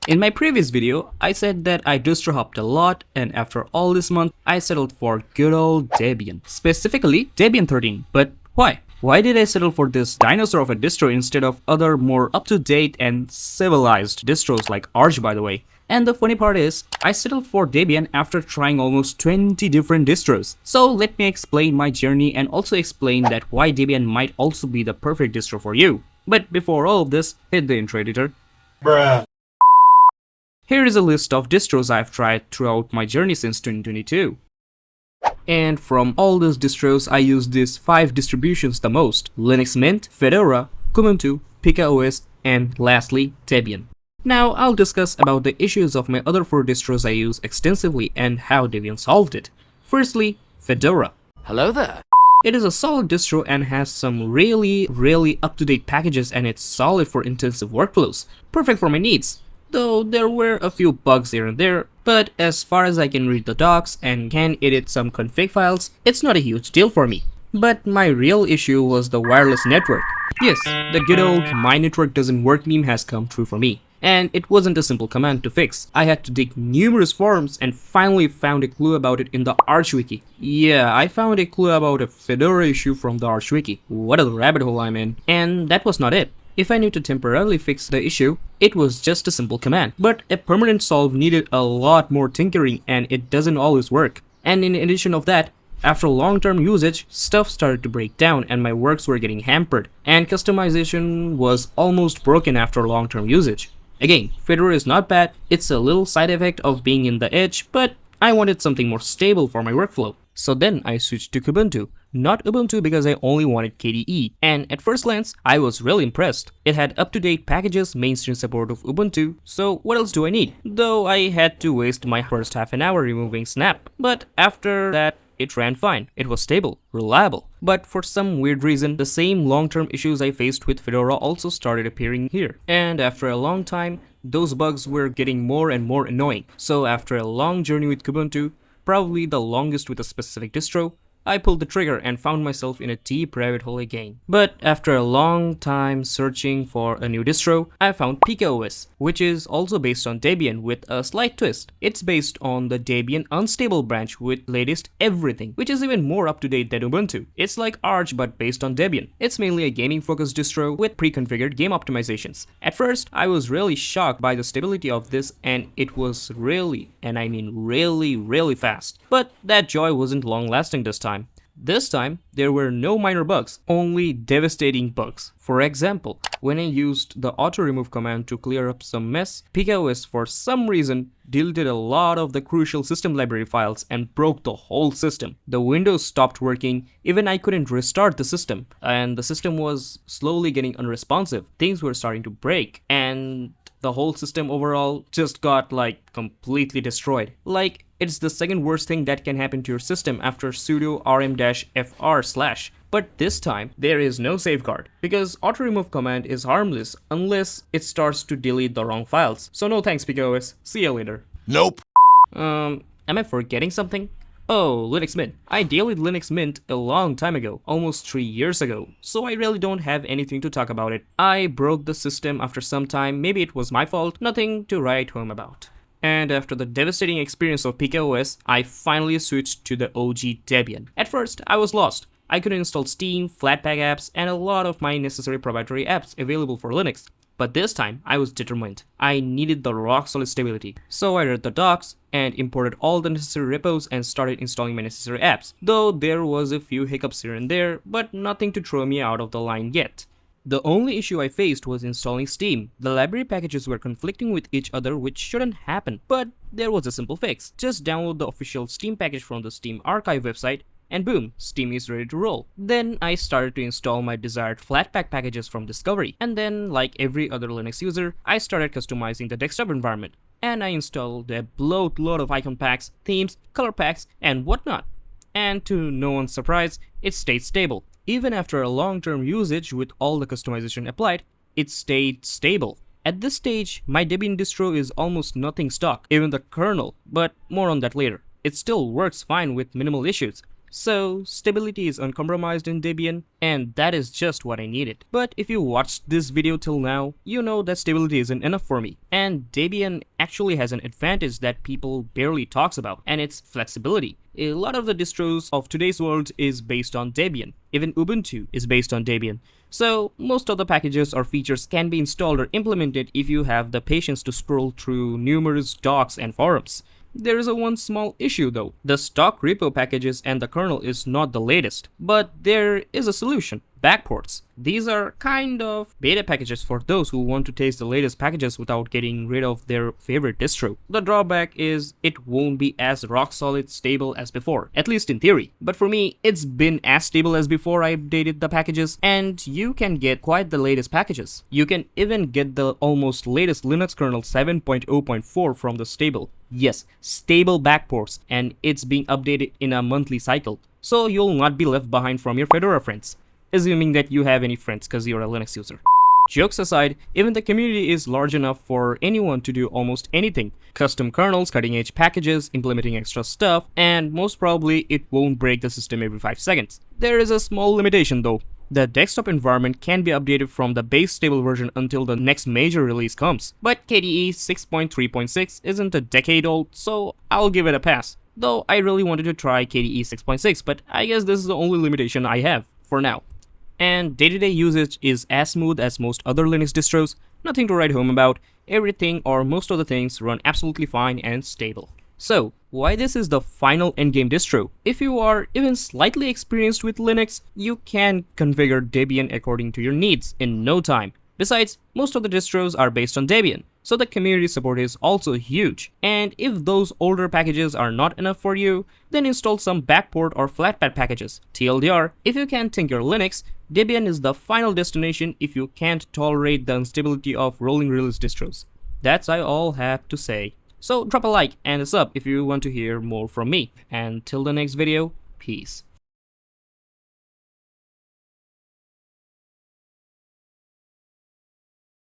In my previous video, I said that I distro hopped a lot, and after all this month, I settled for good old Debian. Specifically, Debian 13. But why? Why did I settle for this dinosaur of a distro instead of other more up-to-date and civilized distros like Arch, by the way? And the funny part is, I settled for Debian after trying almost 20 different distros. So let me explain my journey and also explain that why Debian might also be the perfect distro for you. But before all of this, hit the intro editor. Bruh. Here is a list of distros I've tried throughout my journey since 2022. And from all those distros, I use these 5 distributions the most: Linux Mint, Fedora, Kubuntu, PikaOS, and lastly, Debian. Now I'll discuss about the issues of my other 4 distros I use extensively and how Debian solved it. Firstly, Fedora. Hello there. It is a solid distro and has some really up-to-date packages, and it's solid for intensive workflows. Perfect for my needs. Though there were a few bugs here and there, but as far as I can read the docs and can edit some config files, it's not a huge deal for me. But my real issue was the wireless network. Yes, the good old "my network doesn't work" meme has come true for me. And it wasn't a simple command to fix. I had to dig numerous forums and finally found a clue about it in the Arch wiki. Yeah, I found a clue about a Fedora issue from the Arch wiki. What a rabbit hole I'm in. And that was not it. If I need to temporarily fix the issue, it was just a simple command. But a permanent solve needed a lot more tinkering, and it doesn't always work. And in addition of that, after long-term usage, stuff started to break down and my works were getting hampered, and customization was almost broken after long-term usage. Again, Fedora is not bad, it's a little side effect of being in the edge, but I wanted something more stable for my workflow. So then I switched to Kubuntu. Not Ubuntu because I only wanted KDE, and at first glance, I was really impressed. It had up-to-date packages, mainstream support of Ubuntu, so what else do I need? Though I had to waste my first half an hour removing Snap, but after that, it ran fine. It was stable, reliable. But for some weird reason, the same long-term issues I faced with Fedora also started appearing here. And after a long time, those bugs were getting more and more annoying. So after a long journey with Kubuntu, probably the longest with a specific distro, I pulled the trigger and found myself in a deep rabbit hole again. But after a long time searching for a new distro, I found PikaOS, which is also based on Debian with a slight twist. It's based on the Debian unstable branch with latest everything, which is even more up-to-date than Ubuntu. It's like Arch but based on Debian. It's mainly a gaming-focused distro with pre-configured game optimizations. At first, I was really shocked by the stability of this, and it was really, and I mean really fast. But that joy wasn't long-lasting this time. This time, there were no minor bugs, only devastating bugs. For example, when I used the auto-remove command to clear up some mess, PikaOS for some reason deleted a lot of the crucial system library files and broke the whole system. The Windows stopped working, even I couldn't restart the system, and the system was slowly getting unresponsive. Things were starting to break, and the whole system overall just got completely destroyed. It's the second worst thing that can happen to your system after sudo rm-fr/. But this time, there is no safeguard, because auto-remove command is harmless unless it starts to delete the wrong files. So no thanks PikaOS, see you later. Nope. Am I forgetting something? Oh, Linux Mint. I deleted Linux Mint a long time ago, almost 3 years ago, so I really don't have anything to talk about it. I broke the system after some time, maybe it was my fault, nothing to write home about. And after the devastating experience of PikaOS, I finally switched to the OG Debian. At first, I was lost. I couldn't install Steam, Flatpak apps, and a lot of my necessary proprietary apps available for Linux. But this time, I was determined. I needed the rock-solid stability. So I read the docs and imported all the necessary repos and started installing my necessary apps. Though there was a few hiccups here and there, but nothing to throw me out of the line yet. The only issue I faced was installing Steam. The library packages were conflicting with each other, which shouldn't happen, but there was a simple fix. Just download the official Steam package from the Steam archive website, and boom, Steam is ready to roll. Then I started to install my desired Flatpak packages from Discovery, and then, like every other Linux user, I started customizing the desktop environment, and I installed a boatload of icon packs, themes, color packs, and whatnot. And to no one's surprise, it stayed stable. Even after a long-term usage with all the customization applied, it stayed stable. At this stage, my Debian distro is almost nothing stock, even the kernel, but more on that later. It still works fine with minimal issues. So stability is uncompromised in Debian, and that is just what I needed. But if you watched this video till now, you know that stability isn't enough for me. And Debian actually has an advantage that people barely talks about, and it's flexibility. A lot of the distros of today's world is based on Debian. Even Ubuntu is based on Debian. So most of the packages or features can be installed or implemented if you have the patience to scroll through numerous docs and forums. There is one small issue though. The stock repo packages and the kernel is not the latest, but there is a solution. Backports. These are kind of beta packages for those who want to taste the latest packages without getting rid of their favorite distro. The drawback is it won't be as rock solid stable as before, at least in theory. But for me, it's been as stable as before I updated the packages, and you can get quite the latest packages. You can even get the almost latest Linux kernel 7.0.4 from the stable. Yes, stable backports, and it's being updated in a monthly cycle, so you'll not be left behind from your Fedora friends. Assuming that you have any friends because you're a Linux user. Jokes aside, even the community is large enough for anyone to do almost anything. Custom kernels, cutting edge packages, implementing extra stuff, and most probably it won't break the system every 5 seconds. There is a small limitation though. The desktop environment can be updated from the base stable version until the next major release comes. But KDE 6.3.6 isn't a decade old, so I'll give it a pass. Though I really wanted to try KDE 6.6, but I guess this is the only limitation I have for now. And day-to-day usage is as smooth as most other Linux distros, nothing to write home about, everything or most of the things run absolutely fine and stable. So, why this is the final endgame distro? If you are even slightly experienced with Linux, you can configure Debian according to your needs in no time. Besides, most of the distros are based on Debian, so the community support is also huge. And if those older packages are not enough for you, then install some backport or flatpad packages. TLDR, if you can't think your Linux, Debian is the final destination if you can't tolerate the instability of rolling release distros. That's all I have to say. So drop a like and a sub if you want to hear more from me. And till the next video, peace.